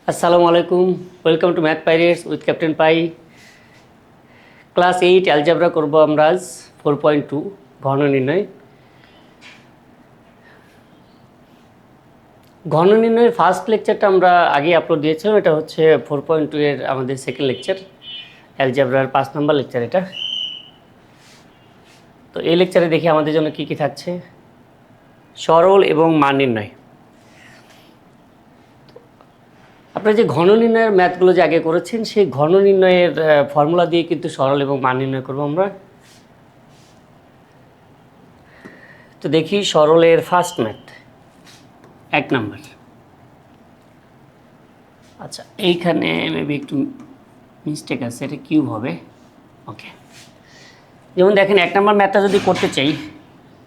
আসসালামু আলাইকুম, welcome to math pirates with captain pi. Class 8 algebra করব আমরা আজ 4.2 ঘন নির্ণয়। ঘন নির্ণয়ের ফার্স্ট লেকচারটা আমরা আগে আপলোড দিয়েছিলাম। এটা হচ্ছে 4.2 এর আমাদের সেকেন্ড লেকচার, অ্যালজেব্রার 5 নম্বর লেকচার এটা। তো এই লেকচারে দেখি আমাদের জন্য কি কি থাকছে। সরল এবং মান নির্ণয়। আপনারা যে ঘন নির্ণয়ের ম্যাথগুলো যে আগে করেছেন, সেই ঘন নির্ণয়ের ফর্মুলা দিয়ে কিন্তু সরল এবং মান নির্ণয় করবো আমরা। তো দেখি সরলের ফার্স্ট ম্যাথ 1 নাম্বার। আচ্ছা, এইখানে মেবি একটু মিস্টেক আছে, এটা কিউব হবে। ওকে, যেমন দেখেন 1 নাম্বার ম্যাথটা যদি করতে চাই,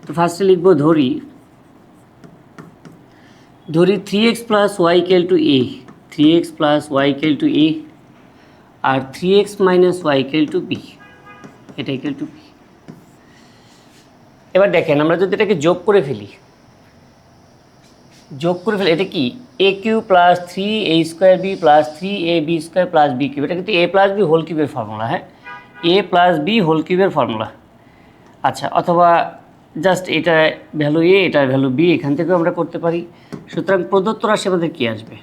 তো ফার্স্টে লিখবো ধরি 3x plus Y equal to A, 3x plus Y equal to A, আর 3x minus Y equal to B, এটা ইকুয়াল টু বি। এবার দেখেন আমরা যদি এটাকে যোগ করে ফেলি, এটা কি A cube plus 3a square B plus 3ab square plus B cube. এটা কিন্তু এ প্লাস বি হোল কিউবের ফর্মুলা। হ্যাঁ, এ প্লাস বি হোল কিউবের ফর্মুলা। আচ্ছা, অথবা জাস্ট এটা ভ্যালু এ, এটা ভ্যালু বি, এখান থেকেও আমরা করতে পারি। সুতরাং প্রদত্ত রাশি আমাদের কী আসবে?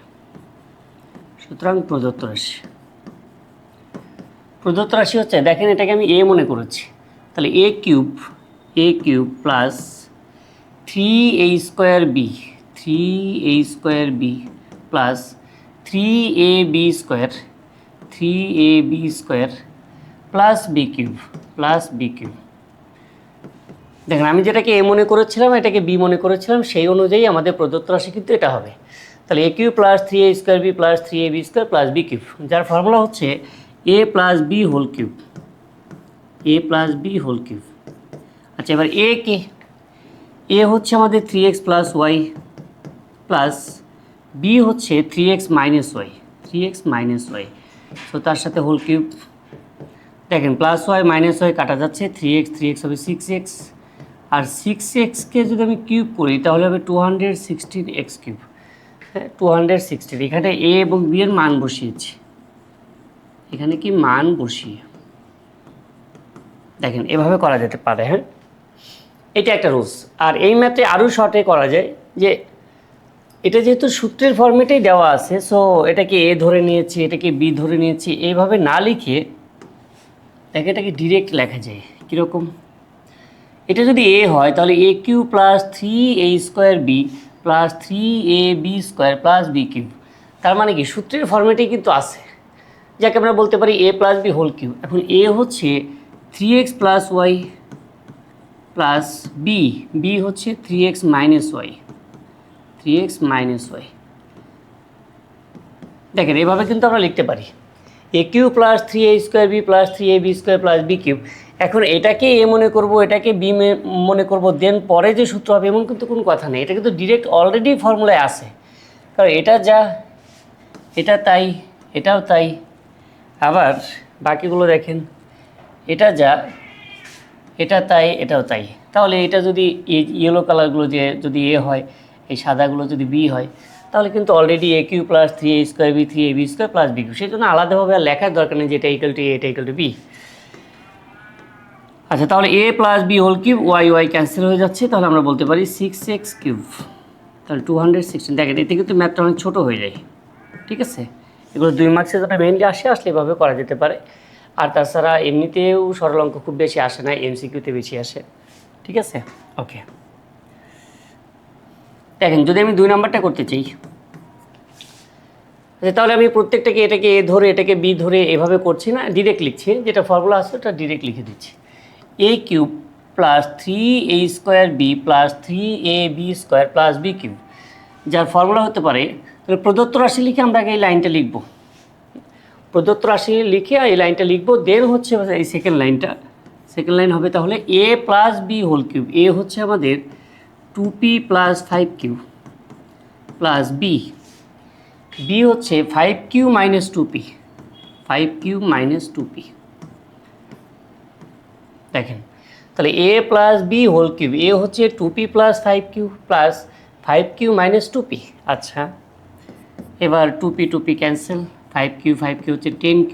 সুতরাং প্রদত্ত রাশি হচ্ছে, দেখেন এটাকে আমি এ মনে করেছি, তাহলে এ cube plus 3a square B, 3a square B plus 3ab square, 3ab square plus B cube, দেখেন আমি যেটাকে এ মনে করেছিলাম এটাকে বি মনে করেছিলাম, সেই অনুযায়ী আমাদের প্রদত্ত রাশি কিন্তু এটা হবে। তাহলে এ cube plus 3a square B plus 3ab square plus B cube, যার ফর্মুলা হচ্ছে এ প্লাস বি হোল কিউব, আচ্ছা, এবার এ কে, এ হচ্ছে আমাদের 3x plus Y plus B হচ্ছে 3x মাইনাস ওয়াই, তো তার সাথে হোল কিউব। দেখেন প্লাস ওয়াই মাইনাস ওয়াই কাটা যাচ্ছে, 3x হবে 6x, আর 6xকে যদি আমি কিউব করি তাহলে হবে 216x কিউব। হ্যাঁ, 216। এখানে এ এবং বি এর মান বসিয়েছি, এখানে কি মান বসিয়ে দেখেন এভাবে করা যেতে পারে। হ্যাঁ, এটা একটা রুলস। আর এই ম্যাথে আরও শর্টে করা যায়, যে এটা যেহেতু সূত্রের ফর্মেটেই দেওয়া আছে, সো এটাকে এ ধরে নিয়েছি, এটাকে বি ধরে নিয়েছি, এইভাবে না লিখে দেখে এটাকে ডিরেক্ট লেখা যায়। কীরকম? এটা যদি এ হয় তাহলে A cube plus 3a square B plus 3ab square plus B cube. তার মানে কি সূত্রের ফর্মেটেই কিন্তু আছে, যাকে আমরা বলতে পারি a plus B whole cube. এখন এ হচ্ছে 3x plus Y plus B হচ্ছে 3x মাইনাস ওয়াই, দেখেন এভাবে কিন্তু আমরা লিখতে পারি A cube plus 3a square B plus 3ab square plus B cube. এখন এটাকে এ মনে করব, এটাকে বি মনে করব, দেন পরে যে সূত্র হবে এমন কিন্তু কোনো কথা নেই। এটা কিন্তু ডিরেক্ট অলরেডি ফর্মুলায় আছে, কারণ এটা যা এটা তাই, এটাও তাই। আবার বাকিগুলো দেখেন, এটা যা এটা তাই, এটাও তাই। তাহলে এটা যদি ইয়েলো কালারগুলো যে যদি এ হয়, এই সাদাগুলো যদি বি হয়, তাহলে কিন্তু already A cube plus 3a square B 3ab square plus B cube. সেই জন্য আলাদাভাবে আর লেখার দরকার নেই যে এটা ইকুয়াল টু এ, এটা ইকুয়াল টু বি। আচ্ছা, তাহলে A plus B whole cube, Y cancel হয়ে যাচ্ছে, তাহলে আমরা বলতে পারি 6x কিউব, তাহলে 216। দেখেন এতে কিন্তু ম্যাথটা অনেক ছোটো হয়ে যায়। ঠিক আছে, এগুলো 2 মার্কসের জন্য মেইনলি আসলে এভাবে করা যেতে পারে। আর তাছাড়া এমনিতেও সরল অঙ্ক খুব বেশি আসে না, এমসিকিউতে বেশি আসে। ঠিক আছে, ওকে। দেখেন যদি আমি 2 নাম্বারটা করতে চাই, তাহলে আমি প্রত্যেকটাকে এটাকে এ ধরে এটাকে বি ধরে এভাবে করছি না, ডিরেক্ট লিখছি, যেটা ফর্মুলা আছে ওটা ডিরেক্ট লিখে দিচ্ছি। A cube plus 3a square B plus 3ab square plus B cube, যার ফর্মুলা হতে পারে, তাহলে প্রদত্ত রাশি লিখে আমরা আগে এই লাইনটা লিখব, প্রদত্ত রাশি লিখে এই লাইনটা লিখবো। দেন হচ্ছে এই সেকেন্ড লাইন হবে তাহলে A plus B whole cube. এ হচ্ছে আমাদের 2p plus 5q plus B হচ্ছে 5q মাইনাস 2p, দেখেন তাহলে A plus B whole cube, এ হচ্ছে 2p plus 5q plus 5q minus 2p। আচ্ছা, এবার 2p ক্যান্সেল, 5q হচ্ছে 10q,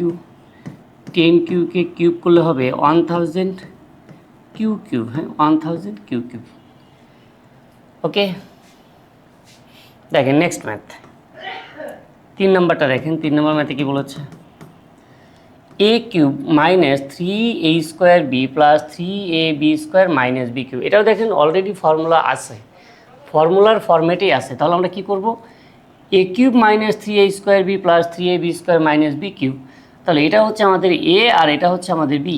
10qকে কিউব করলে হবে 1000 কিউ, হ্যাঁ 1000 কিউ। ওকে, দেখেন নেক্সট ম্যাথ 3 নম্বরটা দেখেন। 3 নম্বর ম্যাথে কি বলেছে, a cube minus 3a² b plus 3ab² minus b cube. এটাও দেখেন অলরেডি ফর্মুলা আছে, ফর্মুলার ফর্মেটেই আছে। তাহলে আমরা কি করব, a cube minus 3a² b plus 3ab² minus b cube. তাহলে এটা হচ্ছে আমাদের a আর এটা হচ্ছে আমাদের b।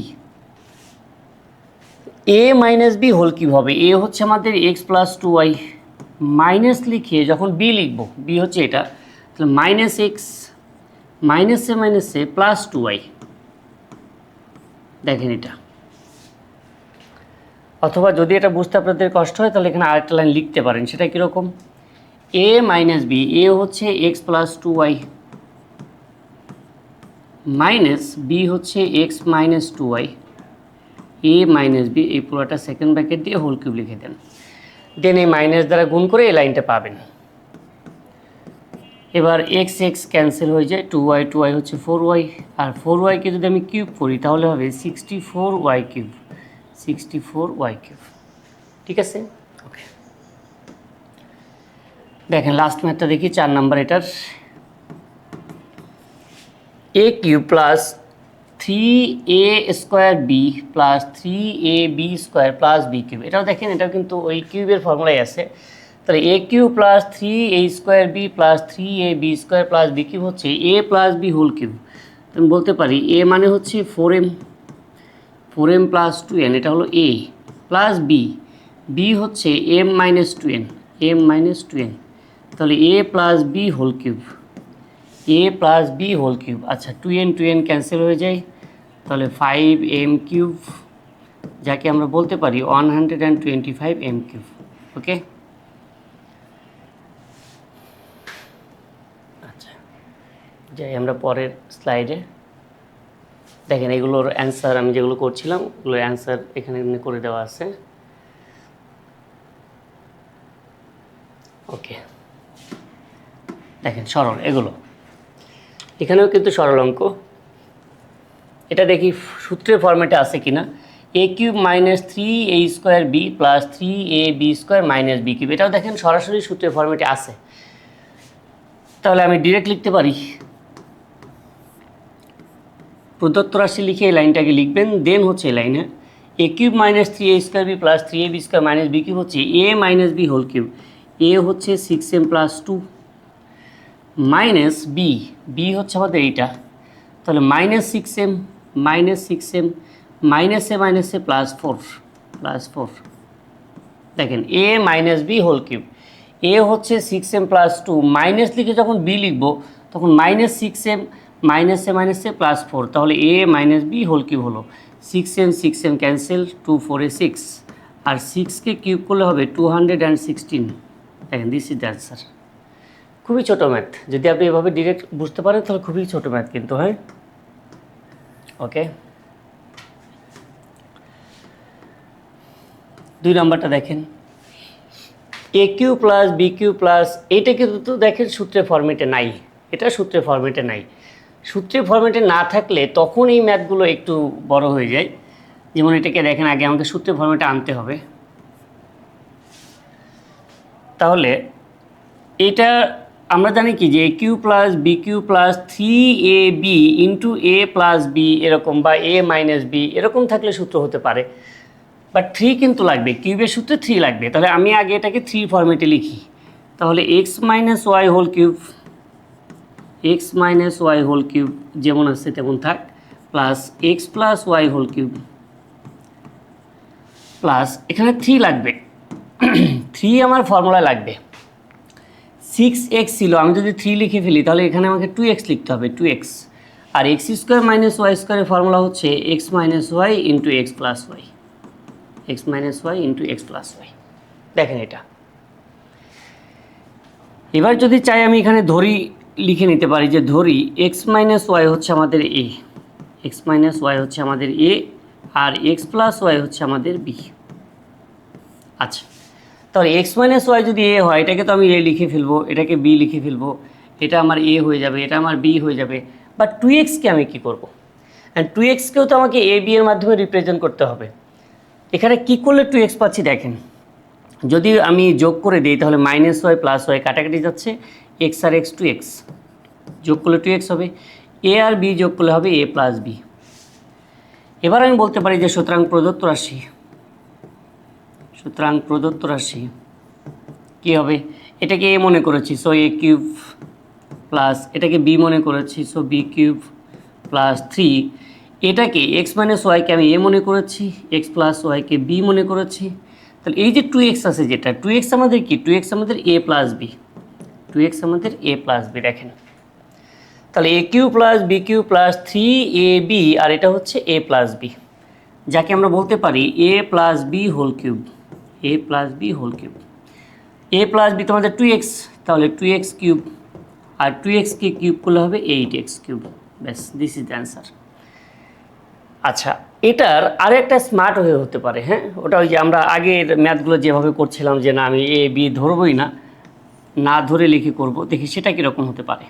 a minus b whole cube হবে, a হচ্ছে আমাদের x প্লাস 2y, মাইনাস লিখে যখন b লিখব, b হচ্ছে এটা, তাহলে মাইনাস এক্স মাইনাসে প্লাস 2y। দেখেন এটা, অথবা যদি এটা বুঝতে আপনাদের কষ্ট হয় তাহলে এখানে আরেকটা লাইন লিখতে পারেন। সেটা কীরকম, a মাইনাস b, a হচ্ছে x plus 2y minus b হচ্ছে x minus 2y, a minus b, এই পুরোটা সেকেন্ড ব্র্যাকেট দিয়ে হোল কিউব লিখে দেন। দেন এই মাইনাস দ্বারা গুণ করে এই লাইনটা পাবেন। এবার x ক্যান্সেল হয়ে যায়, 2y হচ্ছে 4y, আর 4yকে যদি আমি কিউব করি তাহলে হবে 64y কিউব, 64y কিউব। ঠিক আছে, ওকে। দেখেন লাস্ট ম্যাথটা দেখি, 4 নাম্বার এটার, a cube plus 3a² b plus 3ab² plus b cube. এটাও দেখেন, এটাও কিন্তু ওই কিউবের ফর্মুলাই আছে। তাহলে a cube plus 3a² b plus 3ab² plus b cube হচ্ছে a plus b whole cube. আমি বলতে পারি a মানে হচ্ছে 4m প্লাস 2n, এটা হলো a, প্লাস b হচ্ছে m মাইনাস 2n, তাহলে a plus b whole cube, a plus b whole cube. আচ্ছা 2n ক্যান্সেল হয়ে যায়, তাহলে 5m কিউব, যাকে আমরা বলতে পারি 125m কিউব। ওকে, আচ্ছা যাই আমরা পরের স্লাইডে। দেখেন এগুলোর অ্যান্সার আমি যেগুলো করছিলাম ওগুলোর অ্যান্সার এখানে করে দেওয়া আছে। ওকে, দেখেন সরল এগুলো, এখানেও কিন্তু সরল অঙ্ক। এটা দেখি সূত্রের ফর্মেটে আছে কিনা, a cube minus 3a² b plus 3ab² minus b cube. এটাও দেখেন সরাসরি সূত্রের ফর্মেটে আছে। তাহলে আমি ডিরেক্ট লিখতে পারি, প্রদত্ত রাশি লিখে এই লাইনটাকে লিখবেন, দেন হচ্ছে এই লাইনে a cube minus 3a² b plus 3ab² minus b cube হচ্ছে a minus b whole cube, a হচ্ছে 6m প্লাস 2 মাইনাস b হচ্ছে আমাদের এইটা, তাহলে মাইনাস 6m মাইনাসে প্লাস 4। দেখেন a minus b whole cube, a হচ্ছে 6m প্লাস 2, মাইনাস লিখে যখন b লিখব তখন মাইনাস 6m মাইনাসে প্লাস 4, তাহলে a minus b whole cube হলো 6m ক্যান্সেল, 2 4 6, আর 6কে কিউব করলে হবে 216। দেখেন দিস ইজ দ্য অ্যান্সার। খুবই ছোটো ম্যাথ, যদি আপনি এভাবে ডিরেক্ট বুঝতে পারেন তাহলে খুবই ছোটো ম্যাথ কিন্তু, হ্যাঁ। ওকে, 2 নম্বরটা দেখেন, a cube plus b cube plus, এইটা কিন্তু দেখেন সূত্রের ফর্মেটে নাই, এটা সূত্রের ফর্মেটে নাই। সূত্রের ফর্মেটে না থাকলে তখন এই ম্যাথগুলো একটু বড় হয়ে যায়। যেমন এটাকে দেখেন, আগে আমাদের সূত্রের ফর্মেটে আনতে হবে। তাহলে এটা আমরা জানি কি যে a cube plus b cube plus 3ab into a plus b এরকম, বা a মাইনাস b এরকম থাকলে সূত্র হতে পারে, বাট 3 কিন্তু লাগবে, কিউবের সূত্রে 3 লাগবে। তাহলে আমি আগে এটাকে 3 ফর্মেটে লিখি, তাহলে x minus y whole cube যেমন আছে তেমন থাক, plus x plus y whole cube, plus এখানে 3 লাগবে, 3 আমার ফর্মুলা লাগবে। 6x ছিল, আমি যদি 3 লিখে ফেলি তাহলে এখানে আমাকে 2x লিখতে হবে, 2x, আর x² মাইনাস ওয়াই স্কোয়ারের ফর্মুলা হচ্ছে x minus y into x plus y, দেখেন এটা। এবার যদি চাই আমি এখানে ধরি লিখে নিতে পারি, যে ধরি x মাইনাস ওয়াই হচ্ছে আমাদের a, আর x প্লাস ওয়াই হচ্ছে আমাদের b। আচ্ছা, তাহলে x মাইনাস ওয়াই যদি a হয়, এটাকে তো আমি a লিখে ফেলবো, এটাকে b লিখে ফেলবো, এটা আমার এ হয়ে যাবে, এটা আমার বি হয়ে যাবে। বাট 2x-কে আমি কী করব? অ্যান্ড 2x-কেও তো আমাকে এ বি এর মাধ্যমে রিপ্রেজেন্ট করতে হবে। এখানে কী করলে 2x পাচ্ছি দেখেন, যদি আমি যোগ করে দিই তাহলে -y + y কাটাকাটি যাচ্ছে, x আর x 2x, যোগ করলে 2x হবে। এ আর বি যোগ করলে হবে a + b। এবার আমি বলতে পারি যে সুতরাং প্রদত্ত রাশি কী হবে? এটাকে a মনে করেছি, সো a³ প্লাস এটাকে b মনে করেছি, সো b³ প্লাস 3, এটাকে x - y-কে আমি a মনে করেছি, x + y-কে b মনে করেছি। তাহলে এই যে 2x আছে, যেটা 2x আমাদের কি? 2x আমাদের a + b, 2x আমাদের a + b। দেখেন তাহলে a³ + b³ প্লাস 3ab, আর এটা হচ্ছে a + b, যাকে আমরা বলতে পারি a + b whole cube, a + b whole cube. a + b তোমাদের 2x, তাহলে 2x³ আর 2x-কে কিউব করলে হবে 8x³। ব্যাস, দিস ইজ দ্য অ্যান্সার। আচ্ছা, এটার আরও একটা স্মার্ট হয়ে হতে পারে, হ্যাঁ, ওটা ওই যে আমরা আগের ম্যাথগুলো যেভাবে করছিলাম যে না আমি এ বি ধরবই না, না ধরে লিখে করব, দেখি সেটা কীরকম হতে পারে,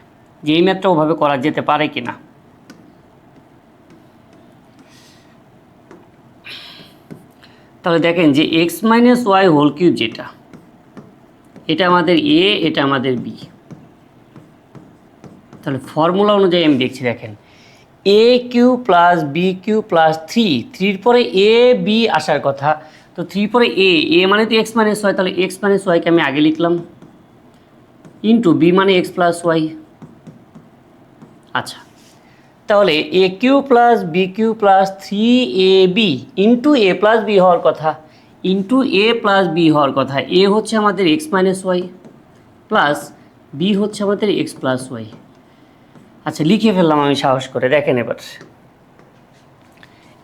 যে এই ম্যাথটা ওভাবে করা যেতে পারে কি না। তাহলে দেখেন যে x - y হোল কিউব যেটা, এটা আমাদের a, এটা আমাদের b। তাহলে ফর্মুলা অনুযায়ী আমি দেখছি, দেখেন a³ + b³ প্লাস 3 পরে a b আসার কথা, তো 3 পরে a মানে তো x - y, তাহলে x - y-কে আমি আগে লিখলাম, ইন্টু b মানে x + y। আচ্ছা, তাহলে a³ + b³ plus 3ab into a + b হওয়ার কথা, ইন্টু a + b হওয়ার কথা। a হচ্ছে আমাদের x - y প্লাস b হচ্ছে আমাদের x + y। আচ্ছা, লিখে ফেললাম আমি সাহস করে, দেখেন এবার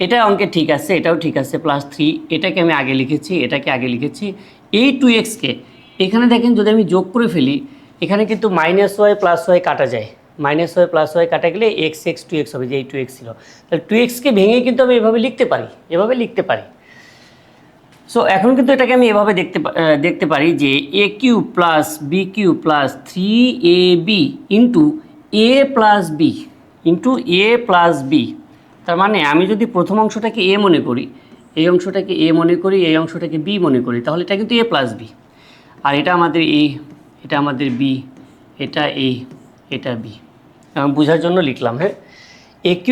এটা অঙ্কে ঠিক আছে, এটাও ঠিক আছে, +3 এটাকে আমি আগে লিখেছি, এটাকে আগে লিখেছি। এই 2x-কে এখানে দেখেন যদি আমি যোগ করে ফেলি, এখানে কিন্তু -y + y কাটা যায়, -y + y কাটা গেলে x 2x হবে, যে এই 2x ছিল। তাহলে 2x-কে ভেঙে কিন্তু আমি এভাবে লিখতে পারি, এভাবে লিখতে পারি। সো এখন কিন্তু এটাকে আমি এভাবে দেখতে পারি যে a³ + b³ plus 3ab into a + b into a + b। তার মানে আমি যদি প্রথম অংশটাকে a মনে করি, এই অংশটাকে a মনে করি, এই অংশটাকে b মনে করি, তাহলে এটা কিন্তু a + b, আর এটা আমাদের a, এটা আমাদের b, এটা a, এটা b। আমি বোঝার জন্য লিখলাম, হ্যাঁ, a³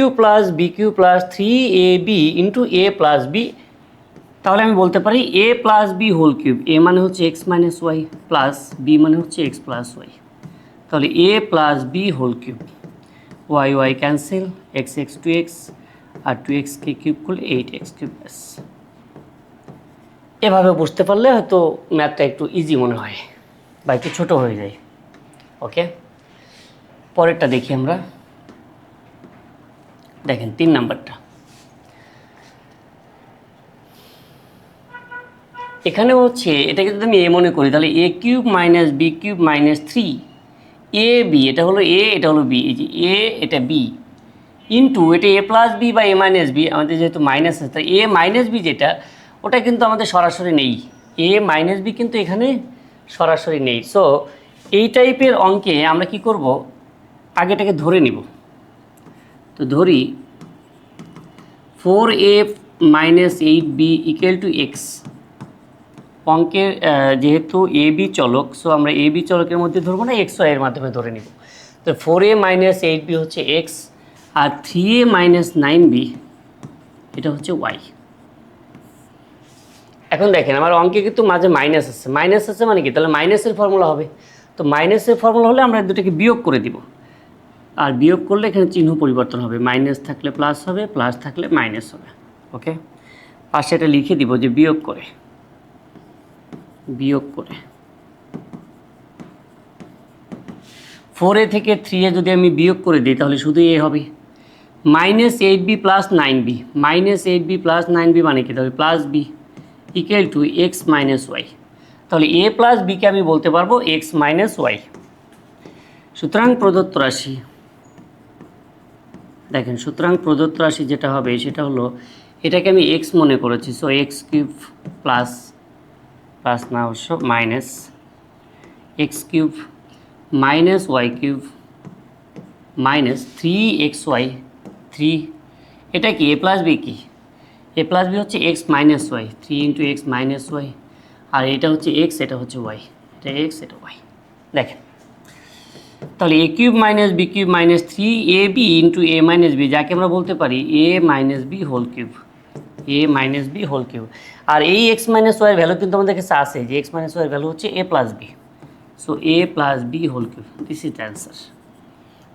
+ b³ plus 3ab into a + b। তাহলে আমি বলতে পারি a + b whole cube, a মানে হচ্ছে x - y প্লাস b মানে হচ্ছে x + y, তাহলে a + b whole cube, y cancel, x 2x আর 2x-কে কিউব করলে 8x³। ব্যাস, এভাবে বুঝতে পারলে হয়তো ম্যাথটা একটু ইজি মনে হয় বা একটু ছোটো হয়ে যায়। ওকে, পরেরটা দেখি আমরা। দেখেন 3 নাম্বারটা, এখানে হচ্ছে এটাকে যদি আমি a মনে করি, তাহলে a³ - b³ - 3ab, এটা হলো a, এটা হলো b, এই যে a, এটা b, ইন্টু এটা a + b বা a - b, আমাদের যেহেতু মাইনাস আছে, তাই a - b যেটা, ওটা কিন্তু আমাদের সরাসরি নেই, a - b কিন্তু এখানে সরাসরি নেই। সো এই টাইপের অঙ্কে আমরা কি করব, আগেটাকে ধরে নিব। তো ধরি 4a - 8b = x। অঙ্কের যেহেতু এ বি চলক, সো আমরা এ বি চলকের মধ্যে ধরবো না, এক্স ওয়াইয়ের মাধ্যমে ধরে নিব। তো 4a - 8b হচ্ছে এক্স, আর 3a - 9b এটা হচ্ছে ওয়াই। এখন দেখেন আমার অঙ্কে কিন্তু মাঝে মাইনাস আছে, মাইনাস আছে মানে কি, তাহলে মাইনাসের ফর্মুলা হবে। তো মাইনাসের ফর্মুলা হলে আমরা দুটোকে বিয়োগ করে দিব, আর বিয়োগ করলে এখানে চিহ্ন পরিবর্তন হবে, মাইনাস থাকলে প্লাস হবে, প্লাস থাকলে মাইনাস হবে। ওকে, পাশে এটা লিখে দিব যে বিয়োগ করে 4a থেকে 3a যদি আমি বিয়োগ করে দিই তাহলে শুধু a হবে, -8b + 9b, -8b + 9b মানে কি, তাহলে প্লাস b = x - y। তাহলে a + b-কে আমি বলতে পারবো x - y। সুতরাং প্রদত্ত রাশি, দেখেন সুতরাং প্রদত্ত রাশি যেটা হবে সেটা হলো, এটাকে আমি x মনে করেছি, সো x³ প্লাস না অবশ্য minus x³ minus Y cube minus 3xy 3, এটা কি এ প্লাস বি কি? এ প্লাস বি হচ্ছে X minus Y, 3 into X minus Y, আর এটা হচ্ছে এক্স, এটা হচ্ছে ওয়াই, এটা এক্স, এটা ওয়াই। দেখেন তাহলে এ cube minus B cube minus 3ab into এ মাইনাস বি, যাকে আমরা বলতে পারি এ মাইনাস বি হোল কিউব, এ মাইনাস বি হোল কিউব। আর এই এক্স মাইনাস ওয়াইয়ের ভ্যালু কিন্তু আমাদের কাছে আছে, যে এক্স মাইনাস ওয়াইয়ের ভ্যালু হচ্ছে এ plus B, so A plus B whole cube, this is the answer.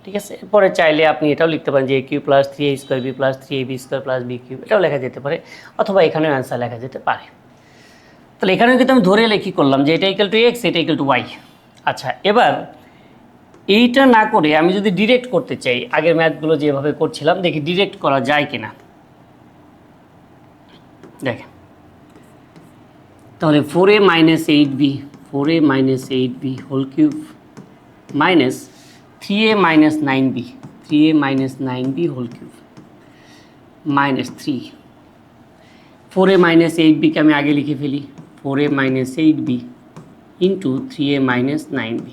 ঠিক আছে, এরপরে চাইলে আপনি এটাও লিখতে পারেন যে A cube plus 3a square B plus 3ab square plus B cube, এটাও লেখা যেতে পারে, অথবা এখানেও অ্যান্সার লেখা যেতে পারে। তাহলে এখানেও কিন্তু আমি ধরে লিখি করলাম যে এটা ইকুয়াল টু এক্স, এটা ইকুয়াল টু ওয়াই। আচ্ছা, এবার এইটা না করে আমি যদি ডিরেক্ট করতে চাই, আগের ম্যাথগুলো যেভাবে করছিলাম, দেখি ডিরেক্ট করা যায় কিনা। দেখেন তাহলে 4a minus 8b, 4a minus 8b whole cube minus 3a minus 9b, 3a minus 9b whole cube minus 3, 4a minus 8bকে আমি আগে লিখে ফেলি, 4a minus 8b into 3a minus 9b।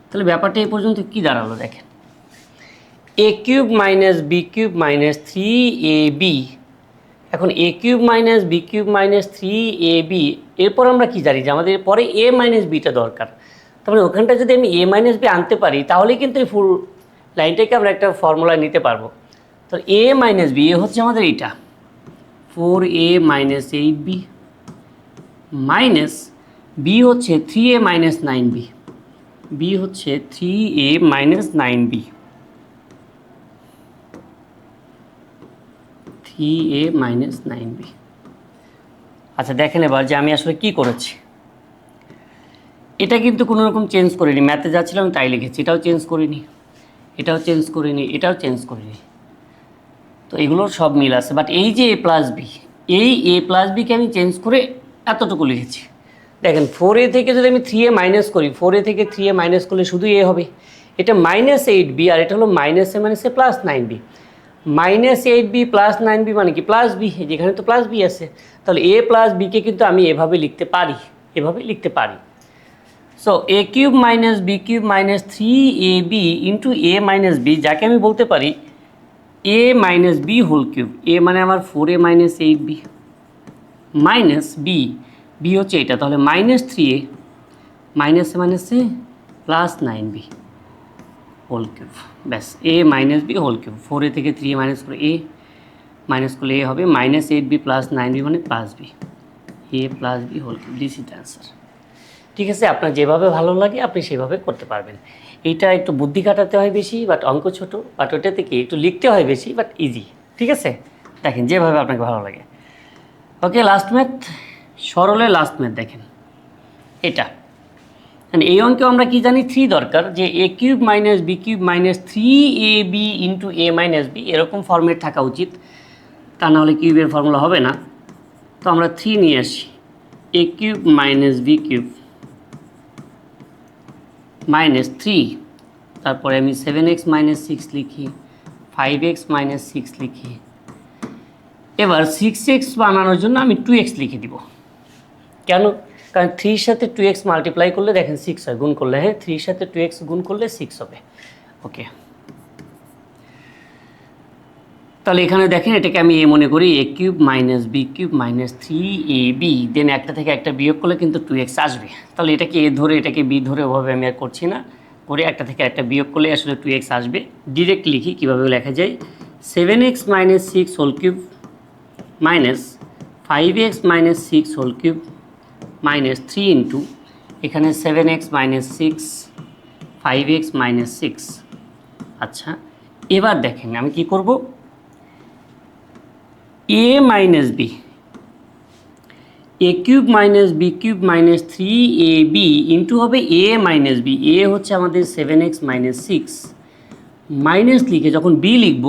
তাহলে ব্যাপারটা এই পর্যন্ত কী দাঁড়ালো দেখেন, এ cube minus B cube minus 3ab, এখন A cube minus B cube minus 3ab, এরপর আমরা কি জানি যে আমাদের পরে এ মাইনাস বিটা দরকার। তারপরে ওখানটা যদি আমি এ মাইনাস বি আনতে পারি, তাহলে কিন্তু এই ফুল লাইনটাকে আমরা একটা ফর্মুলা নিতে পারবো। তো এ মাইনাস বি, এ হচ্ছে আমাদের এইটা 4a minus 8b minus B হচ্ছে 3a মাইনাস 9b, বি হচ্ছে 3a minus 9b, 3a minus 9b। আচ্ছা দেখেন এবার যে আমি আসলে কি করেছি, এটা কিন্তু কোনো রকম চেঞ্জ করিনি, ম্যাথে যাচ্ছিলাম তাই লিখেছি, এটাও চেঞ্জ করিনি, এটাও চেঞ্জ করিনি, এটাও চেঞ্জ করিনি, তো এগুলোর সব মিল আছে। বাট এই যে এ প্লাস বি, এই এ প্লাস বিকে আমি চেঞ্জ করে এতটুকু লিখেছি। দেখেন 4a থেকে যদি আমি 3a মাইনাস করি, 4a থেকে 3a মাইনাস করলে শুধু এ হবে, এটা মাইনাস 8b, আর এটা হলো minus A minus A plus 9b, minus 8b plus 9b মানে কি প্লাস বি, যেখানে তো প্লাস বি আছে, তাহলে এ প্লাস বিকে কিন্তু আমি এভাবে লিখতে পারি, এভাবে লিখতে পারি। So A cube minus B cube minus 3ab into A minus B, যাকে আমি বলতে পারি এ minus B whole cube, A মানে আমার 4a minus 8b minus B, B হচ্ছে এটা, তাহলে minus 3a minus A minus A plus 9b whole cube, ব্যাস A minus B whole cube. 4a থেকে 3a মাইনাস করে এ মাইনাস করলে এ হবে মাইনাস 8b প্লাস 9b মানে plus b, a plus B whole cube, this is the answer. ঠিক আছে, আপনার যেভাবে ভালো লাগে আপনি সেভাবে করতে পারবেন। এইটা একটু বুদ্ধি খাটাতে হয় বেশি, বাট অঙ্ক ছোট, বাট ওটা থেকে একটু লিখতে হয় বেশি, বাট ইজি। ঠিক আছে, দেখেন যেভাবে আপনাকে ভালো লাগে। ওকে, লাস্ট ম্যাথ, সরলে লাস্ট ম্যাথ দেখেন এটা। এই অঙ্কেও আমরা কি জানি, 3 দরকার, যে A cube minus B cube minus 3ab into A minus B, এরকম ফর্মেট থাকা উচিত, তা নাহলে কিউবের ফর্মুলা হবে না। তো আমরা 3 নিয়ে আসি, A cube minus B cube minus 3, তারপরে আমি 7x মাইনাস 6 লিখি, 5x মাইনাস 6 লিখি। এবার 6x বানানোর জন্য আমি 2x লিখে দিব। কেন? কারণ 3 সাথে 2x মাল্টিপ্লাই করলে দেখেন 6 হয়, গুণ করলে, হ্যাঁ 3 সাথে 2x গুণ করলে 6 হবে। ওকে, তাহলে এখানে দেখেন এটাকে আমি এ মনে করি, a cube minus B cube minus 3ab, then একটা থেকে একটা বিয়োগ করলে কিন্তু 2x আসবে। তাহলে এটাকে এ ধরে এটাকে বি ধরে ওভাবে আমি আর করছি না, করে একটা থেকে একটা বিয়োগ করলে আসলে 2x আসবে। ডিরেক্ট লিখি, কীভাবে লেখা যায়, 7x minus 6 whole cube minus 5x minus 6 whole cube minus 3 into এখানে 7x মাইনাস 6 5x মাইনাস 6। আচ্ছা, এবার দেখেন আমি কি করব, a minus b, a cube minus B cube minus 3ab into হবে এ মাইনাস বি, এ হচ্ছে আমাদের 7x মাইনাস 6, মাইনাস লিখে যখন বি লিখব,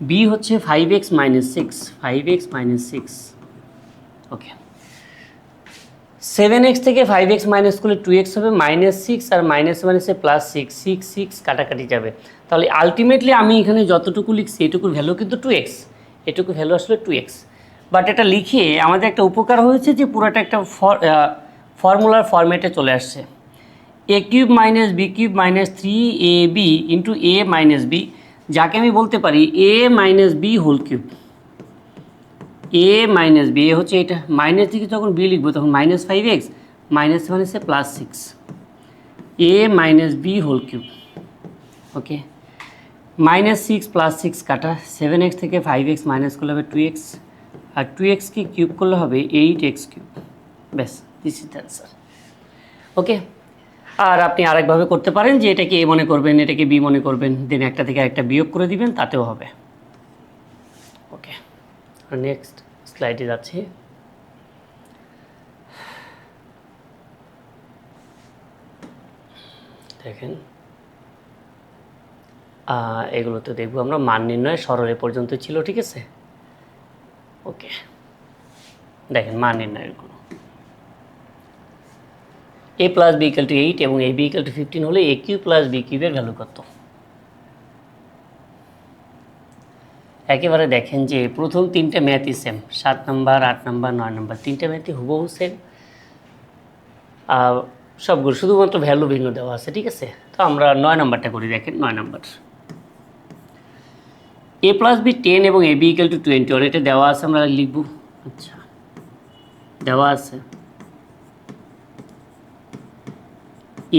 বি হচ্ছে 5x মাইনাস 6, 5x মাইনাস 6। ওকে, 7x থেকে 5x মাইনাস করলে 2x হবে মাইনাস 6, আর মাইনাস মাইনাসে প্লাস 6, 6 6 কাটাকাটি যাবে। তাহলে আলটিমেটলি আমি এখানে যতটুকু লিখছি এটুকুর ভ্যালু কিন্তু 2x, এটুকু ভ্যালু আসলে 2x। বাট এটা লিখে আমাদের একটা উপকার হয়েছে যে পুরোটা একটা ফর্মুলার ফরম্যাটে চলে আসছে। A cube minus B cube minus 3ab into A minus B, যাকে আমি বলতে পারি এ minus B whole cube. A minus b, a হচ্ছে এটা, মাইনাস দিকে যখন বি লিখবো তখন -5x মাইনাস মাইনাসে +6, এ মাইনাস বি হোল কিউব। ওকে, -6 + 6 কাটা, 7x থেকে 5x মাইনাস করলে হবে 2x, আর 2x কে কিউব করলে হবে 8x কিউব। ব্যাস, দিস ইজ দ্য অ্যান্সার। ওকে, আর আপনি আরেকভাবে করতে পারেন যে এটাকে এ মনে করবেন, এটাকে বি মনে করবেন, দেন একটা থেকে একটা বিয়োগ করে দিবেন, তাতেও হবে। ওকে, আর নেক্সট স্লাইডে যাচ্ছি। দেখেন, এগুলো তো দেখবো আমরা, মান নির্ণয় সরল পর্যন্ত ছিল, ঠিক আছে। ওকে, দেখেন মান নির্ণয়েরগুলো, a + b = 8 এবং ab = 15 হলে a কিউব প্লাস বি কিউবের ভ্যালু কত? একেবারে দেখেন যে প্রথম তিনটে ম্যাথই সেম, 7 নম্বর, 8 নম্বর, 9 নম্বর, তিনটে ম্যাথই হুবহু সেম, সবগুলো শুধুমাত্র ভ্যালু ভিন্ন দেওয়া আছে, ঠিক আছে। তো আমরা 9 নম্বরটা করি। দেখেন 9 নম্বর, a + b 10 এবং ab = 20, আর এটা দেওয়া আছে, আমরা লিখব। আচ্ছা, দেওয়া আছে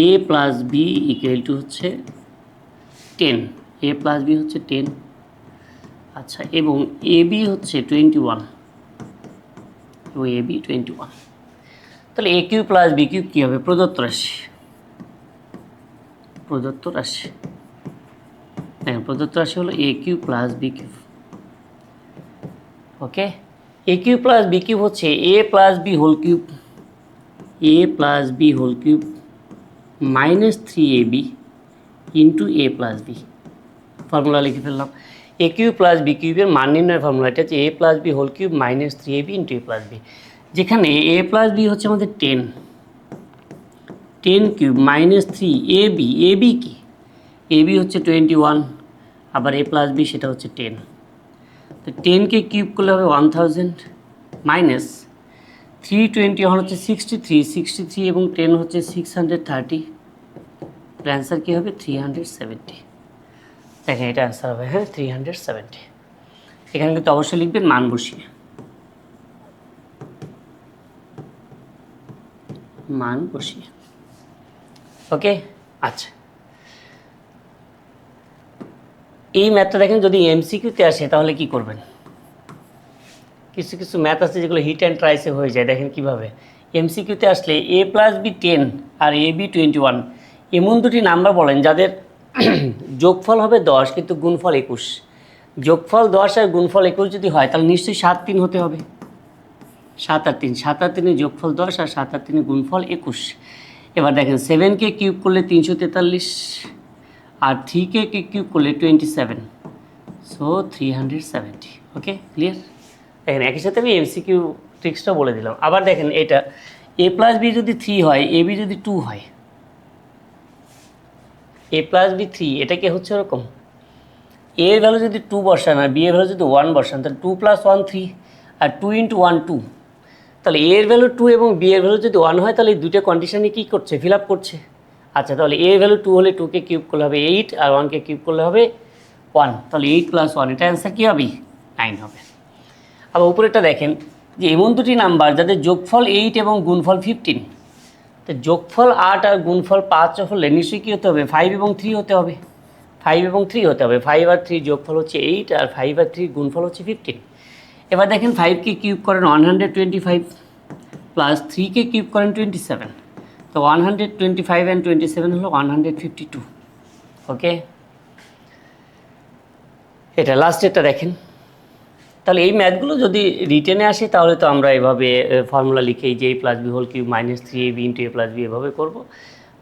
a + b = হচ্ছে 10, a + b হচ্ছে 10, আচ্ছা, এবং ab হচ্ছে 21, এবং ab 21। তাহলে a cube plus B cube কী হবে? প্রদত্ত রাশি, প্রদত্ত রাশি, হ্যাঁ, প্রদত্ত রাশি হলো a cube plus B cube. Okay, a cube plus B cube হচ্ছে a + b whole cube, a + b whole cube -3ab into a + b। Formula লিখে ফেললাম। a কিউব প্লাস বি কিউবের মান নির্ণয়ের ফর্মুলাটা হচ্ছে a + b whole cube -3ab into a + b, যেখানে a + b হচ্ছে আমাদের 10 কিউব -3ab, ab কি? ab হচ্ছে 21, আবার a + b সেটা হচ্ছে 10, তো 10কে কিউব করলে হবে 1000 মাইনাস 321 হচ্ছে 63 এবং 10 হচ্ছে 630, অ্যান্সার কী হবে? 370। দেখেন এটা অ্যান্সার হবে, হ্যাঁ, 370। এখানে কিন্তু অবশ্যই লিখবেন মান বসিয়ে, মান বসিয়ে। ওকে, আচ্ছা, এই ম্যাথটা দেখেন যদি এমসিকিউতে আসে তাহলে কি করবেন? কিছু কিছু ম্যাথ আছে যেগুলো হিট অ্যান্ড ট্রাইসে হয়ে যায়। দেখেন কিভাবে এমসিকিউতে আসলে a + b 10 আর ab 21 এমন দুটি নাম্বার বলেন যাদের যোগফল হবে 10 কিন্তু গুণফল 21। যোগফল 10 আর গুণফল 21 যদি হয় তাহলে নিশ্চয়ই 7 3 হতে হবে। 7 আর 3, 7 আর 3 যোগফল 10 আর 7 আর 3 গুণফল 21। এবার দেখেন 7কে কিউব করলে 343, আর 3কে কিউব করলে 27, সো 370। ওকে, ক্লিয়ার? দেখেন একই সাথে আমি এমসিকিউ ট্রিক্সটা বলে দিলাম। আবার দেখেন এটা a + b যদি 3 হয়, ab যদি 2 হয়, a + b 3, এটাকে হচ্ছে ওরকম a এর ভ্যালু যদি 2 বসান আর b এর ভ্যালু যদি 1 বসান, তাহলে 2 + 1 3, আর 2 × 1 2, তাহলে a এর ভ্যালু 2 এবং b এর ভ্যালু যদি 1 হয় তাহলে এই দুটো কন্ডিশনে কী করছে? ফিল আপ করছে। আচ্ছা, তাহলে a এর ভ্যালু 2 হলে 2কে কিউব করলে হবে 8, আর 1কে কিউব করলে হবে 1, তাহলে 8 + 1, এটা অ্যান্সার কী হবে? 9 হবে। আবার উপরেরটা দেখেন যে এমন দুটি নাম্বার যাদের যোগফল 8 এবং গুণফল 15, তো যোগফল 8 আর গুণফল 5 হলে নিশ্চয়ই কী হতে হবে? 5 এবং 3 হতে হবে, 5 এবং 3 হতে হবে। 5 আর 3 যোগফল হচ্ছে 8, আর 5 আর 3 গুণফল হচ্ছে 15। এবার দেখেন 5কে কিউব করেন 125, প্লাস 3কে কিউব করেন 27, তো 125 and 27 হলো 152। ওকে, এটা লাস্টেরটা দেখেন। তাহলে এই ম্যাথগুলো যদি রিটেনে আসে তাহলে তো আমরা এভাবে ফর্মুলা লিখেই যে a + b whole cube -3ab into a + b এভাবে করব।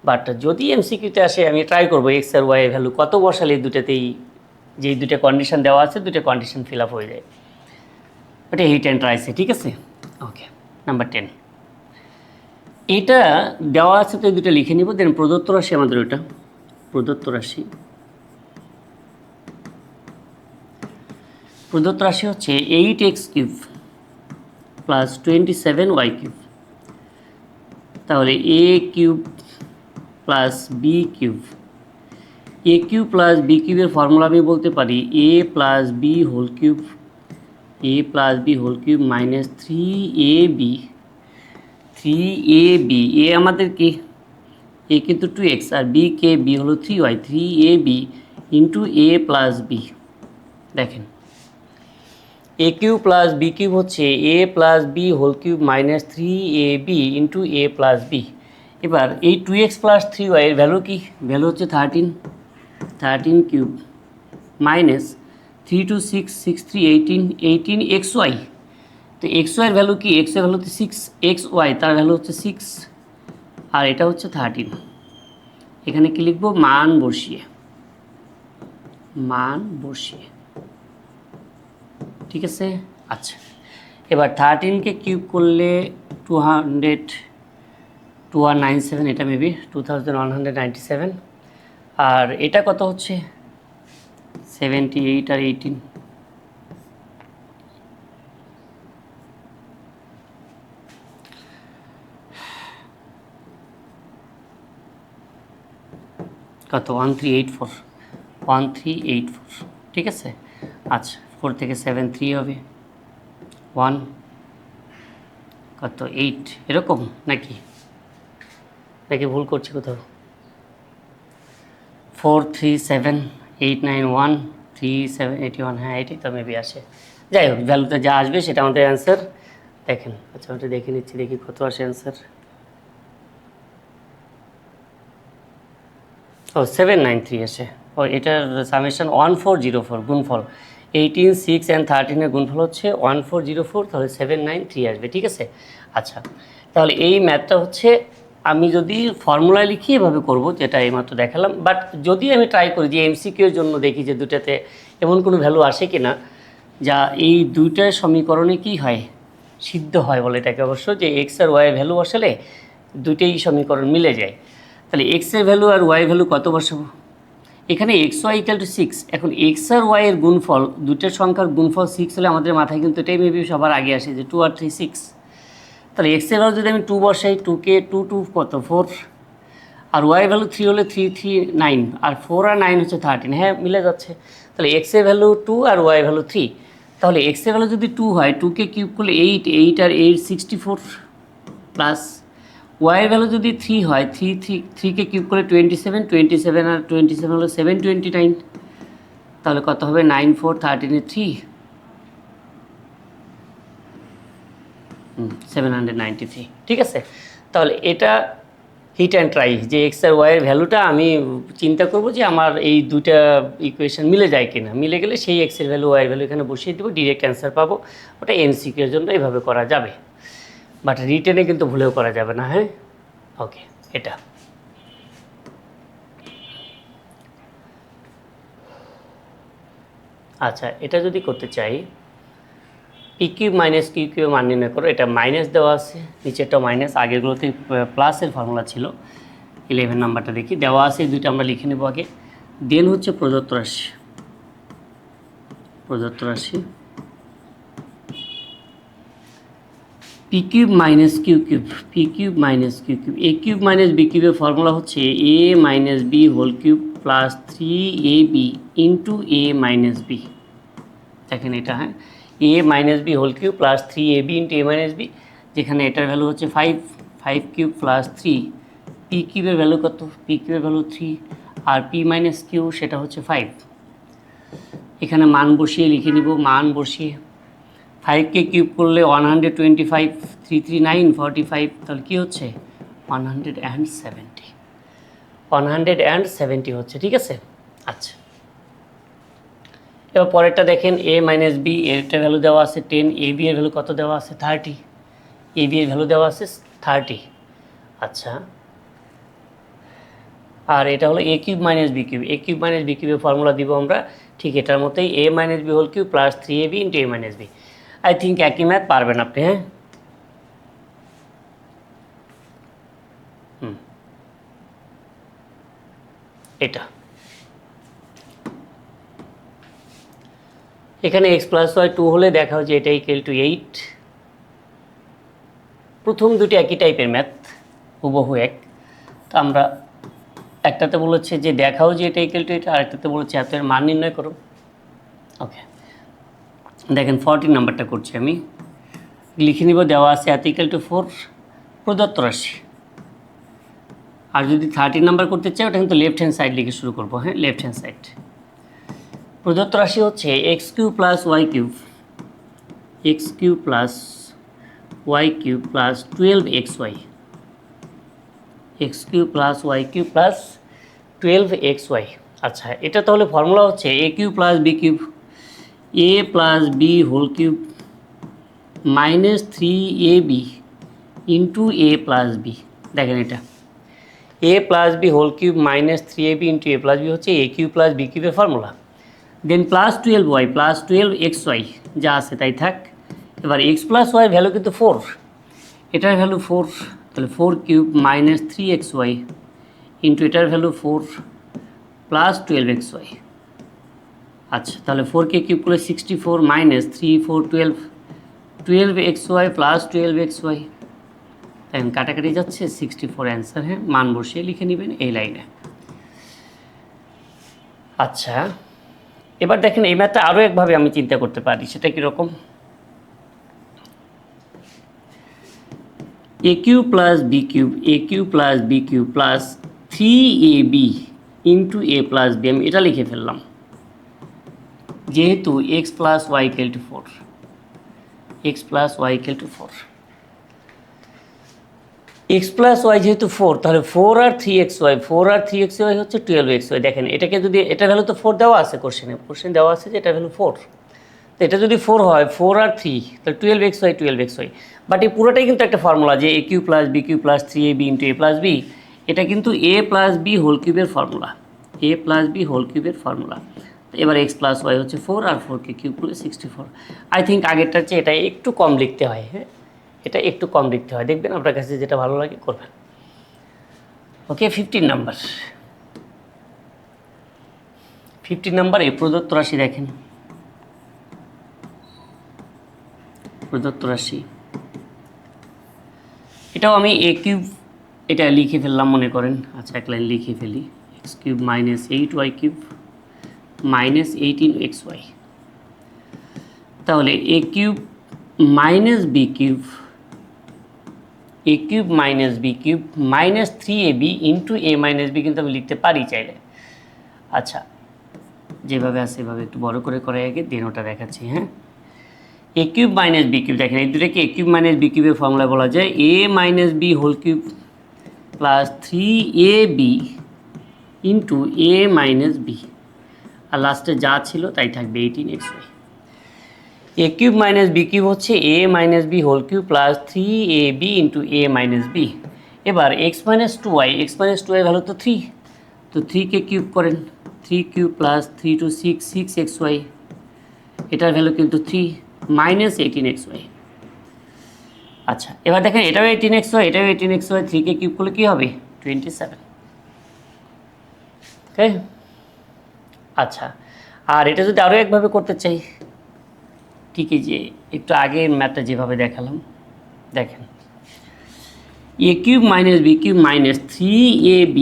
বাট যদি এমসিকিউতে আসে আমি ট্রাই করবো এক্স আর ওয়াই ভ্যালু কত বসালে দুটাতেই, যেই দুটো কন্ডিশন দেওয়া আছে দুটো কন্ডিশন ফিল আপ হয়ে যায়। ওটা হিট অ্যান্ড ট্রাইসে, ঠিক আছে। ওকে, নাম্বার 10, এটা দেওয়া আছে তো এই দুটো লিখে নিব। দেন প্রদত্ত রাশি আমাদের ওটা, প্রদত্ত রাশি, প্রদত্ত রাশি হচ্ছে 8x³ + 27y³ তাহলে a³ plus B cube. A cube plus b কিউবের ফর্মুলা আমি বলতে পারি a plus B whole cube, a plus B whole cube minus 3ab, 3ab, a আমাদের কি, এ কিন্তু 2x আর বি কে, বি হলো 3y, 3ab into a plus b. দেখেন এ cube plus B cube হচ্ছে এ plus B whole cube minus 3ab into a plus b. এবার এই 2x plus 3y এর value কি, ভ্যালু হচ্ছে 13 কিউব মাইনাস 3 2 6 6 3 18 xy। তো xy এর ভ্যালু কি, x এর ভ্যালু হচ্ছে 6, xy তার ভ্যালু হচ্ছে 6 আর এটা হচ্ছে 13। এখানে কি লিখব, মান বসিয়ে, ঠিক আছে। আচ্ছা এবার 13কে কিউব করলে 2197, এটা মেবি 2197, আর এটা কত হচ্ছে 78 আর 18, কত 1384, ঠিক আছে। আচ্ছা 4 থেকে 7 3 হবে 1, কত 8 এরকম নাকি ভুল করছি কোথাও, 4 3 7 8 9 1 3 7 81, হ্যাঁ এটাই তো মেবি আসে। যাই হোক ভ্যালুতে যা আসবে সেটা আমাদের অ্যান্সার। দেখেন আচ্ছা ওটা দেখে নিচ্ছি, দেখি কত আসে অ্যান্সার। ও 793 আসে। ও এটার সামেশন 1404 গুণফল 18 6 অ্যান্ড 13-এর গুণফল হচ্ছে 1404, তাহলে 793 আসবে, ঠিক আছে। আচ্ছা তাহলে এই ম্যাথটা হচ্ছে আমি যদি ফর্মুলা লিখি এভাবে করব, যেটা এইমাত্র দেখালাম। বাট যদি আমি ট্রাই করি যে এমসিকিউ এর জন্য দেখি যে দুটাতে এমন কোনো ভ্যালু আসে কি না যা এই দুইটা সমীকরণে কি হয়, সিদ্ধ হয় বলে এটাকে অবশ্য, যে এক্স আর ওয়াই ভ্যালু বসালে দুইটাই সমীকরণ মিলে যায়। তাহলে এক্স এর ভ্যালু আর ওয়াই ভ্যালু কত বসাবো, এখানে এক্স ওয়াই ইকুয়াল টু 6। এখন এক্স আর ওয়াই এর গুণফল, দুইটার সংখ্যার গুণফল 6 হলে আমাদের মাথায় কিন্তু এটাই মেবি সবার আগে আসে যে 2 আর 3 6। তাহলে এক্স এর ভ্যালু যদি আমি 2 বসাই, 2কে 2 2 কত 4, আর ওয়াই ভ্যালু 3 হলে 3 3 9, আর 4 আর 9 হচ্ছে 13, হ্যাঁ মিলে যাচ্ছে। তাহলে এক্স এর ভ্যালু 2 আর ওয়াই ভ্যালু 3। তাহলে এক্স এর ভ্যালু যদি 2 হয়, 2কে কিউব করলে 8, 8 আর 8 64, প্লাস ওয়াই এর ভ্যালু যদি 3 হয়, 3কে কিউব করলে 27, 27 আর 27 হলো 729, তাহলে কত হবে 9 4 13 এর 3, 793, ঠিক আছে। তাহলে এটা হিট অ্যান্ড ট্রাই, যে এক্স আর ওয়াইয়ের ভ্যালুটা আমি চিন্তা করব যে আমার এই দুইটা ইকুয়েশন মিলে যায় কিনা, মিলে গেলে সেই এক্সের ভ্যালু ওয়াইয়ের ভ্যালু এখানে বসিয়ে দেবো, ডিরেক্ট অ্যান্সার পাবো। ওটা এমসিকিউ এর জন্য এইভাবে করা যাবে, বাট রিটেনে কিন্তু ভুলেও করা যাবে না, হ্যাঁ। ওকে এটা আচ্ছা, এটা যদি করতে চাই p cube minus q cube মান নির্ণয় করো, এটা মাইনাস দেওয়া আছে, নিচেরটাও মাইনাস, আগেরগুলোতে প্লাসের ফর্মুলা ছিল। 11 নাম্বারটা দেখি দেওয়া আছে, এই দুইটা আমরা লিখে নেব আগে। দেন হচ্ছে প্রদত্ত রাশি p cube minus q cube, p cube minus q cube, a cube minus b কিউবের ফর্মুলা হচ্ছে a minus B whole cube plus 3ab into A minus b. দেখেন এটা, হ্যাঁ, a minus B whole cube plus 3ab into A minus b, যেখানে এটার value হচ্ছে 5 cube plus 3, p কিউবের value কত, পি কিউবের ভ্যালু 3, আর পি মাইনাস কিউ সেটা হচ্ছে 5। এখানে মান বসিয়ে লিখে নিব, মান বসিয়ে 5কে কিউব করলে 125, 3 3 9 45, তাহলে কী হচ্ছে 170 হচ্ছে, ঠিক আছে। আচ্ছা এবার পরেরটা দেখেন, এ মাইনাস বি, এরটা ভ্যালু দেওয়া আছে 10, এ বি এর ভ্যালু কত দেওয়া আছে 30, এ বি এর ভ্যালু দেওয়া আছে 30। আচ্ছা আর এটা হলো a cube minus B cube, a cube minus b কিউবের ফর্মুলা দিব আমরা ঠিক এটার মতোই, a minus B whole cube plus 3ab into A minus b. I think একই ম্যাথ পারবেন আপনি, হ্যাঁ। এটা এখানে এক্স প্লাস ওয়াই 2 হলে দেখা হচ্ছে এটা ইকুয়াল টু 8। প্রথম দুটি একই টাইপের ম্যাথ, হুবহু এক, তো আমরা একটাতে বলেছে যে দেখাও যে এটা ইকুয়াল টু এটা, আরেকটাতে বলেছে এত এর মান নির্ণয় করো। ওকে, দেখেন 14 নাম্বারটা করছি আমি, লিখে নিব দেওয়া আছে এত ইকুয়াল টু 4 প্রদত্ত রাশি। আর যদি 13 নাম্বার করতে চাই ওটা কিন্তু লেফট হ্যান্ড সাইড লিখে শুরু করবো। হ্যাঁ, লেফট হ্যান্ড সাইড। প্রদত্ত রাশি হচ্ছে x cube plus y cube, x cube plus y cube plus 12xy, x cube plus y cube plus 12xy। আচ্ছা, এটা তাহলে ফর্মুলা হচ্ছে a cube plus B cube, a plus B whole cube minus 3ab into a plus b. দেখেন এটা a plus B whole cube minus 3ab into a plus B হচ্ছে a cube plus b কিউবের formula. Then plus 12y plus 12xy যা আছে তাই থাক। এবার x plus Y value কিন্তু 4, এটার ভ্যালু 4, তাহলে 4 কিউব মাইনাস 3xy ইন্টু এটার ভ্যালু 4 প্লাস 12xy। আচ্ছা, তাহলে 4কে কিউব করলে 64 মাইনাস 3 4 12, 12xy প্লাস 12xy। এখন কাটাকাটি যাচ্ছে, 64 অ্যান্সার। হ্যাঁ, মান বসিয়ে লিখে নেবেন এই লাইনে। আচ্ছা, এবার দেখেন এই ম্যাথটা আরও একভাবে আমি চিন্তা করতে পারি, সেটা কীরকম? A cube plus B cube, a cube plus B cube plus 3ab into a plus b, আমি এটা লিখে ফেললাম যেহেতু x plus Y equal to 4, x plus Y equal to 4, x plus y যেহেতু 4, তাহলে 4 আর 3xy, 4 আর 3xy হচ্ছে 12xy। দেখেন এটাকে যদি, এটা ভ্যালু তো 4 দেওয়া আছে কোশ্চেন দেওয়া আছে যে এটা ভ্যালু 4, তো এটা যদি 4 হয়, 4 আর 3 তাহলে 12xy 12xy। বাট এই পুরোটাই কিন্তু একটা ফর্মুলা যে a cube plus B cube plus 3ab into a plus b, এটা কিন্তু এ প্লাস বি হোল কিউবের formula, a plus B whole কিউবের ফর্মুলা। এবার এক্স প্লাস ওয়াই হচ্ছে 4 আর 4কে কিউব করলে 64। আই থিঙ্ক আগেরটার চেয়ে এটা একটু কম লিখতে হয়। হ্যাঁ, এটা একটু কম লিখতে হয়, দেখবেন আপনার কাছে যেটা ভালো লাগে করবেন। ওকে, 15 নাম্বার, 15 নাম্বার এই প্রদত্ত রাশি দেখেন, প্রদত্ত রাশি এটাও আমি এ কিউব এটা লিখে ফেললাম মনে করেন। আচ্ছা, এক লাইন লিখে ফেলি, x cube minus 8y cube minus 18xy, তাহলে এ cube minus B cube, a cube minus B cube minus 3ab into A minus b কিন্তু আমি লিখতে পারি চাইলে। আচ্ছা, যেভাবে আছে সেভাবে একটু বড় করে করার আগে দেন ওটা দেখাচ্ছি। হ্যাঁ, a cube minus B cube, দেখেন এই দুটাকে এ কিউব মাইনাস বি কিউবের ফর্মুলা বলা যায় a minus B whole cube plus 3ab into A minus b, আর লাস্টে যা ছিল তাই থাকবে 18xy। A cube minus B cube হচ্ছে a minus B whole cube plus 3ab into A minus b. এবার x minus 2y, x minus 2y value তো 3, তো 3কে কিউব করেন, 3 কিউব প্লাস 3 টু 6 6xy, এটার ভ্যালু কিন্তু 3 মাইনাস 18xy। আচ্ছা, এবার দেখেন এটাও 18xy, এটাও 18xy, 3কে কিউব করলে কী হবে 27। ওকে, আচ্ছা, আর এটা যদি আরও একভাবে করতে চাই, ঠিকই যে একটু আগে ম্যাথটা যেভাবে দেখালাম, দেখেন এ cube minus B cube minus 3ab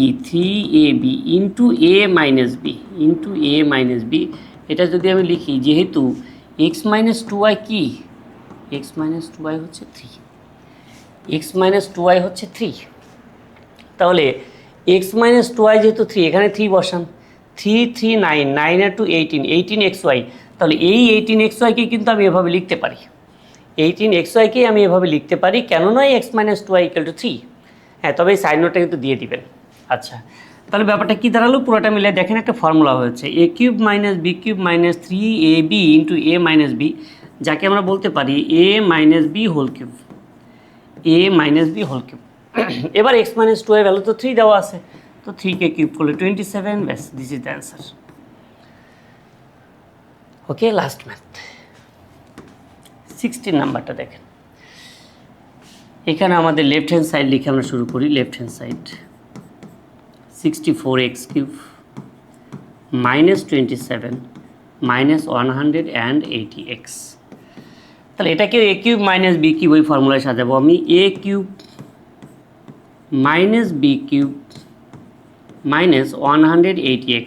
into এ মাইনাস বি ইন্টু এ মাইনাস বি, এটা যদি আমি লিখি যেহেতু এক্স মাইনাস 2y কি, এক্স মাইনাস 2y হচ্ছে 3, এক্স মাইনাস 2y হচ্ছে 3, তাহলে এক্স মাইনাস 2y যেহেতু 3, এখানে 3 বসান, 3 3 9, 9 আর 2 18, 18xy, তাহলে এই 18xyকে কিন্তু আমি এভাবে লিখতে পারি, 18xyকেই আমি এভাবে লিখতে পারি, কেন নয় x minus 2y equal to 3। হ্যাঁ, তবে এই সাইন নোটটা কিন্তু দিয়ে দিবেন। আচ্ছা, তাহলে ব্যাপারটা কী দাঁড়ালো, পুরোটা মিলে দেখেন একটা ফর্মুলা হয়েছে a cube minus B cube minus 3ab into A minus B, যাকে আমরা বলতে পারি এ মাইনাস বি হোল কিউব, এ মাইনাস বি হোল কিউব। এবার এক্স মাইনাস 2y ভ্যালু তো 3 দেওয়া আছে, তো 3কে কিউব করলে 27, ব্যাস, this is the answer. Okay, last math 16 নাম্বারটা দেখেন, এখানে আমাদের লেফট হ্যান্ড সাইড লিখে আমরা শুরু করি। Left hand side 64x cube minus 27 minus 180x, তাহলে এটাকে a cube minus B cube ওই ফর্মুলায় সাজাবো আমি, a cube minus B cube minus 180x।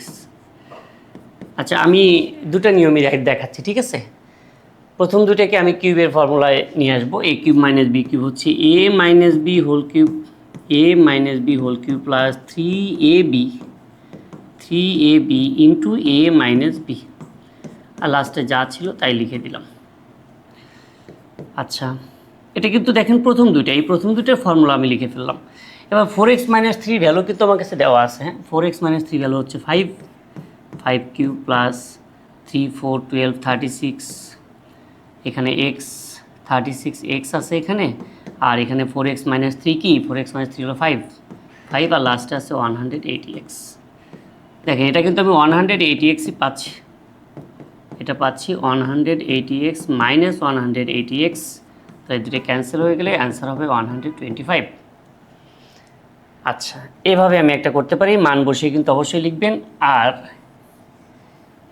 আচ্ছা, আমি দুটো নিয়মই দেখাচ্ছি, ঠিক আছে? প্রথম দুটাকে আমি কিউবের ফর্মুলায় নিয়ে আসবো। A cube minus B cube হচ্ছে a minus B whole cube, A minus B whole cube plus 3ab into A minus b, আর লাস্টে যা ছিল তাই লিখে দিলাম। আচ্ছা, এটা কিন্তু দেখেন প্রথম দুইটা, এই প্রথম দুইটার ফর্মুলা আমি লিখে ফেললাম। এবার 4x মাইনাস 3 ভ্যালু কিন্তু আমার কাছে দেওয়া আছে। হ্যাঁ, 4x মাইনাস 3 ভ্যালু হচ্ছে 5 কিউব প্লাস 3 4 12 36, এখানে এক্স 36x আছে এখানে, আর এখানে 4x মাইনাস 3 কি, 4x মাইনাস 3 হলো 5, আর লাস্টে আছে 180x। দেখেন এটা কিন্তু আমি 180xই পাচ্ছি, এটা পাচ্ছি 180x মাইনাস 180x, তো এই দুটো ক্যান্সেল হয়ে গেলে অ্যান্সার হবে 125। আচ্ছা, এভাবে আমি একটা করতে পারি, মান বসিয়ে কিন্তু অবশ্যই লিখবেন। আর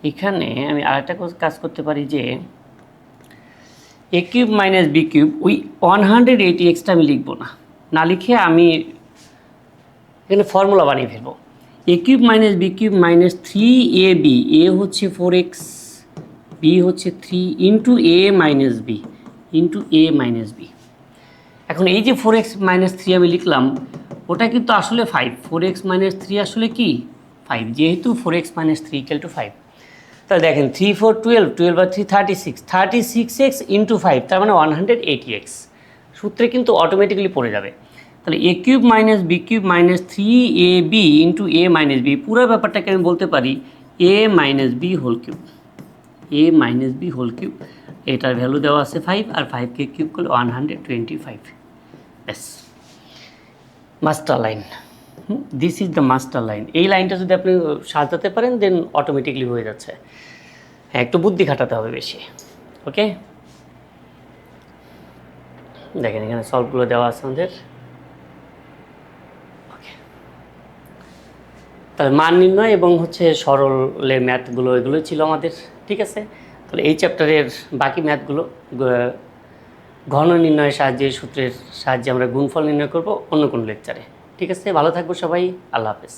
এখানে আমি আরেকটা কাজ করতে পারি যে A cube minus B cube, ওই 180xটা আমি লিখবো না, না লিখে আমি এখানে ফর্মুলা বানিয়ে ফেলবো। A cube minus B cube minus 3ab, a হচ্ছে 4x, বি হচ্ছে 3 ইন্টু এ মাইনাস বি, এখন এই যে 4x মাইনাস 3 আমি লিখলাম, ওটা কিন্তু আসলে 5, 4x মাইনাস 3 আসলে কি 5, যেহেতু 4x মাইনাস 3 ইকুয়াল টু 5। তাহলে দেখেন 3 4 12, 12 আর 3 36x ইন্টু 5, তার মানে 180x, সূত্রে কিন্তু অটোমেটিক্যালি পড়ে যাবে। তাহলে এ cube minus B cube minus 3ab into এ মাইনাস বি, পুরো ব্যাপারটাকে আমি বলতে পারি এ মাইনাস বি হোল কিউব, এটার ভ্যালু দেওয়া আছে 5, আর 5কে কিউব করলে 125। ব্যাস, master line. This is the master line. এই লাইনটা যদি আপনি সাজাতে পারেন দেন অটোমেটিকলি হয়ে যাচ্ছে। হ্যাঁ, একটু বুদ্ধি খাটাতে হবে বেশি। ওকে, দেখেন এখানে সলভগুলো দেওয়া আছে আমাদের। ওকে, তাহলে মান নির্ণয় এবং হচ্ছে সরলের ম্যাথগুলো এগুলো ছিল আমাদের, ঠিক আছে? তাহলে এই চ্যাপ্টারের বাকি ম্যাথগুলো ঘন নির্ণয়ের সাহায্যে, সূত্রের সাহায্যে আমরা গুণফল নির্ণয় করব অন্য কোনো লেকচারে। ঠিক আছে, ভালো থাকবো সবাই, আল্লাহ হাফেজ।